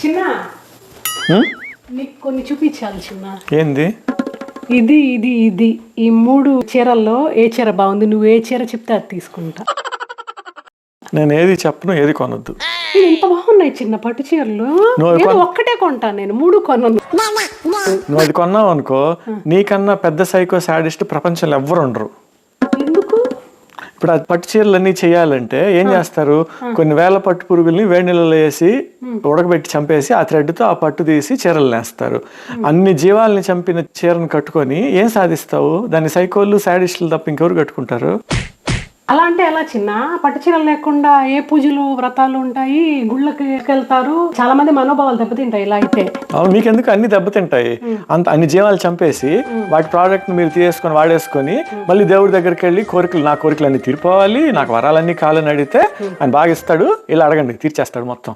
చిన్న నీకు కొన్ని చూపించాలి చిన్న. ఏంది? ఇది ఇది ఇది ఈ 3 చీరల్లో ఏ చీర బాగుంది? నువ్వు ఏ చీర చెప్తే అది తీసుకుంటా. నేను ఏది చెప్పను, ఏది కొనొద్దు. ఇది ఇంత బాగున్నాయి చిన్న పట్టు చీరలు. నేను ఒక్కటే కొంటాను, నేను 3 కొనను. నువ్వు అది కొన్నావు అనుకో, నీకన్నా పెద్ద సైకో సాడిస్ట్ ప్రపంచంలో ఎవ్వరు ఉండరు. ఎందుకు? ఇప్పుడు ఆ పట్టు చీరలన్నీ చేయాలంటే ఏం చేస్తారు? కొన్ని వేల పట్టు పురుగుల్ని వేడి నీళ్ళలో వేసి ఉడకబెట్టి చంపేసి ఆ థ్రెడ్తో ఆ పట్టు తీసి చీరలు నేస్తారు. అన్ని జీవాలని చంపిన చీరను కట్టుకొని ఏం సాధిస్తావు? దాన్ని సైకోళ్ళు సాడిస్టులు తప్ప ఇంకెవరు కట్టుకుంటారు? అలా అంటే ఎలా చిన్న? పట్టు చీరలు లేకుండా ఏ పూజలు వ్రతాలు ఉంటాయి, గుళ్ళకి వెళ్తారు, చాలా మంది మనోభావాలు దెబ్బతింటాయి ఇలా అయితే. మీకెందుకు అన్ని దెబ్బతింటాయి? అన్ని జీవాలు చంపేసి వాటి ప్రోడక్ట్ మీరు తీసుకొని వాడేసుకొని మళ్ళీ దేవుడి దగ్గరికి వెళ్ళి నా కోరికలు అన్ని తీరిపోవాలి, నాకు వరాలన్నీ కావాలని అడిగితే ఆయన బాగా ఇస్తాడు, ఇలా అడగండి తీర్చేస్తాడు మొత్తం.